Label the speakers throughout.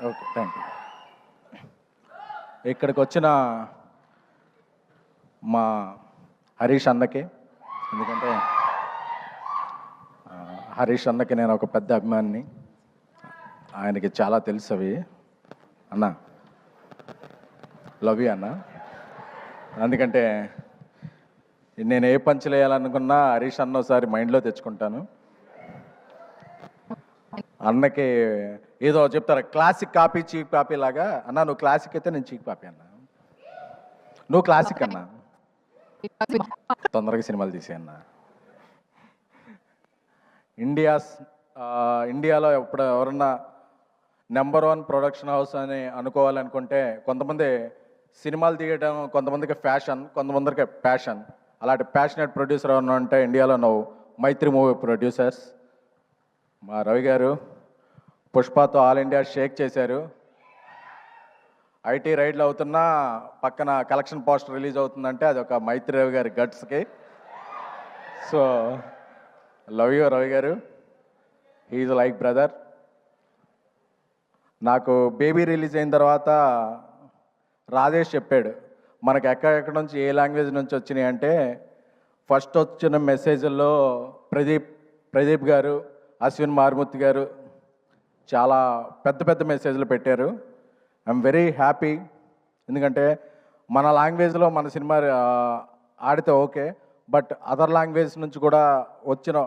Speaker 1: Okay, thank you. ఇక్కడికి వచ్చిన మా హరీష్ అన్నకి, ఎందుకంటే హరీష్ అన్నకి నేను ఒక పెద్ద అభిమానిని, ఆయనకి చాలా తెలుసు అవి. అన్న లవ్ యూ అన్న. ఎందుకంటే నేను ఏ పంచులు వేయాలనుకున్నా హరీష్ అన్న ఒకసారి మైండ్లో తెచ్చుకుంటాను. అన్నకి ఏదో చెప్తారు క్లాసిక్ కాపీ చీప్ కాపీ లాగా. అన్న నువ్వు క్లాసిక్ అయితే నేను చీప్ కాపీ అన్న, నువ్వు క్లాసిక్ అన్న, తొందరగా సినిమాలు తీసే అన్న. ఇండియాలో ఎప్పుడు ఎవరన్నా నెంబర్ 1 ప్రొడక్షన్ హౌస్ అని అనుకోవాలనుకుంటే కొంతమంది సినిమాలు తీయడం, కొంతమందికి ఫ్యాషన్, కొంతమందికి ప్యాషన్. అలాంటి ప్యాషనెట్ ప్రొడ్యూసర్ ఎవరన్నా అంటే ఇండియాలో నువ్వు మైత్రి మూవీ ప్రొడ్యూసర్స్. మా రవి గారు పుష్పతో ఆల్ ఇండియా షేక్ చేశారు. ఐటీ రైడ్లు అవుతున్నా పక్కన కలెక్షన్ పోస్టర్ రిలీజ్ అవుతుందంటే అది ఒక మైత్రి రవి గారి గట్స్కి. సో లవ్ యూ రవి గారు, హీఈస్ లైక్ బ్రదర్. నాకు బేబీ రిలీజ్ అయిన తర్వాత రాజేష్ చెప్పాడు మనకు ఎక్కడెక్కడ నుంచి ఏ లాంగ్వేజ్ నుంచి వచ్చినాయి అంటే, ఫస్ట్ వచ్చిన మెసేజ్ల్లో ప్రదీప్ గారు, అశ్విన్ మారుమూర్తి గారు చాలా పెద్ద పెద్ద మెసేజ్లు పెట్టారు. I'm very happy. ఎందుకంటే మన లాంగ్వేజ్లో మన సినిమా ఆడితే ఓకే, బట్ అదర్ లాంగ్వేజ్ నుంచి కూడా వచ్చిన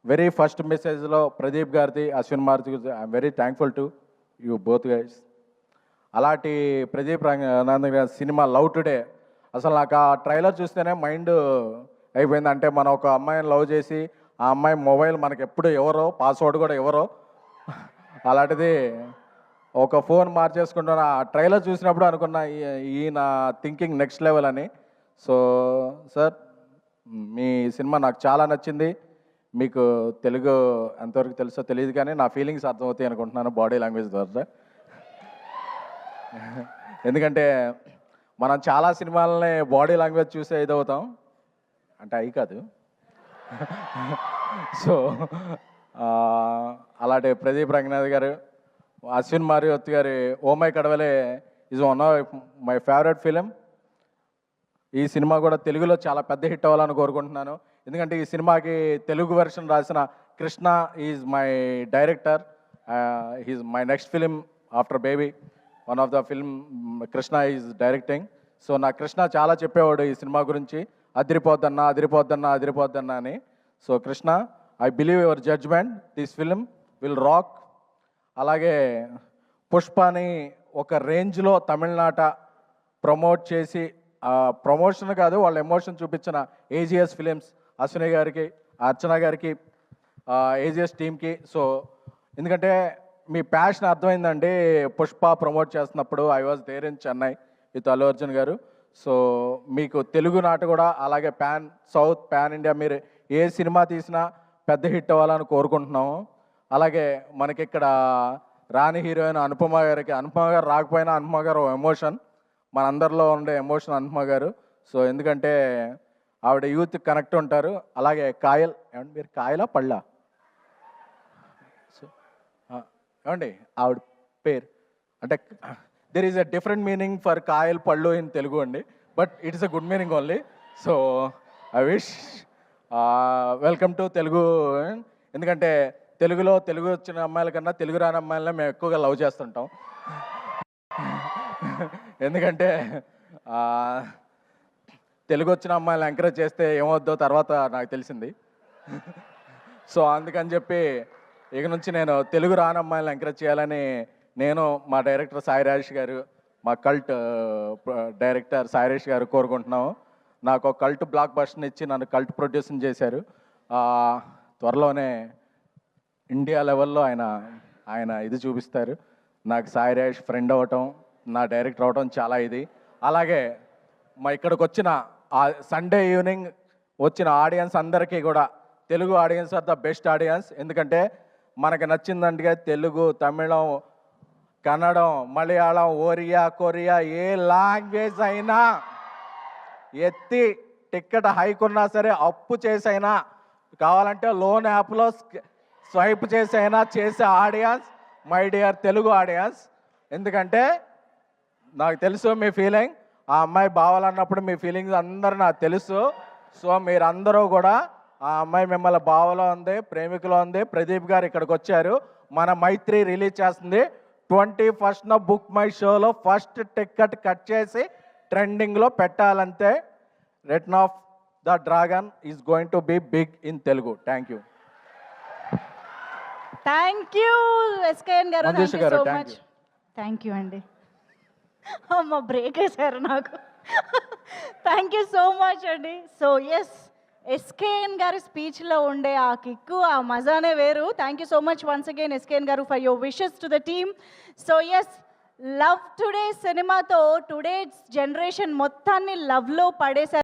Speaker 1: వెరీ ఫస్ట్ మెసేజ్లో ప్రదీప్ గారిది, అశ్విన్ మారుతి గారిది, I'm very thankful to you both guys. అలాంటి ప్రదీప్ రంగనాథన్ గారి సినిమా లవ్ టుడే అసలు నాకు ఆ ట్రైలర్ చూస్తేనే మైండ్ అయిపోయింది. అంటే మనం ఒక అమ్మాయిని లవ్ చేసి ఆ అమ్మాయి మొబైల్ మనకి ఎప్పుడు ఎవరో, పాస్వర్డ్ కూడా ఎవరో, అలాంటిది ఒక ఫోన్ మార్చేసుకుంటున్న ఆ ట్రైలర్ చూసినప్పుడు అనుకున్నా ఈయన థింకింగ్ నెక్స్ట్ లెవెల్ అని. సో సార్ మీ సినిమా నాకు చాలా నచ్చింది. మీకు తెలుగు ఎంతవరకు తెలుసో తెలియదు కానీ నా ఫీలింగ్స్ అర్థమవుతాయి అనుకుంటున్నాను బాడీ లాంగ్వేజ్ ద్వారా. ఎందుకంటే మనం చాలా సినిమాలని బాడీ లాంగ్వేజ్ చూసే ఇదవుతాం, అంటే అవి కాదు. సో అలాంటి ప్రదీప్ రంగనాథ్ గారు, అశ్విన్ మారుతి గారి oh my Kadavule is one of my favourite film. ఈ సినిమా కూడా తెలుగులో చాలా పెద్ద హిట్ అవ్వాలని కోరుకుంటున్నాను. ఎందుకంటే ఈ సినిమాకి తెలుగు వెర్షన్ రాసిన Krishna is my director. He's my next film after Baby. One of the film Krishna is directing. So నా కృష్ణ చాలా చెప్పేవాడు ఈ సినిమా గురించి, అదిరిపోద్దన్నా అదిరిపోద్దన్నా అదిరిపోద్దన్నా అని. So Krishna, I believe your judgement, this film will rock. అలాగే పుష్పని ఒక రేంజ్లో తమిళనాట ప్రమోట్ చేసి, ప్రమోషన్ కాదు వాళ్ళ ఎమోషన్ చూపించిన ఏజిఎస్ ఫిలిమ్స్, అశ్విని గారికి, అర్చన గారికి, ఏజిఎస్ టీమ్కి. సో ఎందుకంటే మీ ప్యాషన్ అర్థమైందండి. పుష్ప ప్రమోట్ చేస్తున్నప్పుడు I was there in Chennai with Allu Arjun గారు. సో మీకు తెలుగు నాట కూడా అలాగే పాన్ సౌత్, పాన్ ఇండియా మీరు ఏ సినిమా తీసినా పెద్ద హిట్ అవ్వాలని కోరుకుంటున్నాము. అలాగే మనకి ఇక్కడ రాణి హీరోయిన్ అనుపమ గారికి, అనుపమ గారు రాకపోయినా అనుపమ గారు ఎమోషన్, మనందరిలో ఉండే ఎమోషన్ అనుపమ గారు. సో ఎందుకంటే ఆవిడ యూత్ కనెక్ట్ ఉంటారు. అలాగే కాయల్, ఏమంటే మీరు కాయలా పళ్ళా? సో ఏమండి ఆవిడ పేరు అంటే there is a different meaning for Kayal పళ్ళు ఇన్ తెలుగు అండి, but it is a good meaning only. So I wish welcome to Telugu. ఎందుకంటే తెలుగు వచ్చిన అమ్మాయిల కన్నా తెలుగు రాని అమ్మాయిలనే మేము ఎక్కువగా లవ్ చేస్తుంటాం. ఎందుకంటే తెలుగు వచ్చిన అమ్మాయిలు ఎంకరేజ్ చేస్తే ఏమవుద్దో తర్వాత నాకు తెలిసింది. సో అందుకని చెప్పి ఇక నుంచి నేను తెలుగు రాని అమ్మాయిలను ఎంకరేజ్ చేయాలని నేను, మా డైరెక్టర్ సాయి రాజేష్ గారు, మా కల్ట్ డైరెక్టర్ సాయి రాజేష్ గారు కోరుకుంటున్నాము. నాకు ఒక కల్ట్ బ్లాక్ బస్టర్ని ఇచ్చి నన్ను కల్ట్ ప్రొడ్యూసింగ్ చేశారు. త్వరలోనే ఇండియా లెవెల్లో ఆయన ఇది చూపిస్తారు. నాకు సాయి రాజేష్ ఫ్రెండ్ అవ్వటం, నా డైరెక్టర్ అవ్వటం చాలా ఇది. అలాగే మా ఇక్కడికి వచ్చిన సండే ఈవినింగ్ వచ్చిన ఆడియన్స్ అందరికీ కూడా, Telugu audience are the best audience. ఎందుకంటే మనకు నచ్చిందంటే తెలుగు, తమిళం, కన్నడం, మలయాళం, ఒరియా, కొరియా ఏ లాంగ్వేజ్ అయినా ఎత్తి టికెట్ హైక్ ఉన్నా సరే అప్పు చేసైనా, కావాలంటే లోన్ యాప్లో స్వైప్ చేసైనా చేసే audience my dear Telugu audience. ఎందుకంటే నాకు తెలుసు మీ ఫీలింగ్, ఆ అమ్మాయి బావాలన్నప్పుడు మీ ఫీలింగ్స్ అందరూ నాకు తెలుసు. సో మీరందరూ కూడా ఆ అమ్మాయి మిమ్మల్ని బావలో ఉంది, ప్రేమికులో ఉంది. ప్రదీప్ గారు ఇక్కడికి వచ్చారు, మన మైత్రి రిలీజ్ చేస్తుంది 21st బుక్ మై షోలో ఫస్ట్ టికెట్ కట్ చేసి ట్రెండింగ్లో పెట్టాలంతే. Return of the dragon is going to be big in Telugu. Thank you.
Speaker 2: Thank you SKN garu,
Speaker 1: Manjusha
Speaker 2: thank you
Speaker 1: garu,
Speaker 2: so
Speaker 1: thank
Speaker 2: much.
Speaker 1: you.
Speaker 2: Thank you అండి. అమ్మ బ్రేక్ వేశారు నాకు. Thank you so much అండి. So yes, SKN గారి స్పీచ్లో ఉండే ఆ kick, ఆ మజానే వేరు. Thank you so much once again SKN garu for your wishes to the team. So yes, love today సినిమాతో టుడే జనరేషన్ మొత్తాన్ని లవ్లో పడేశారు.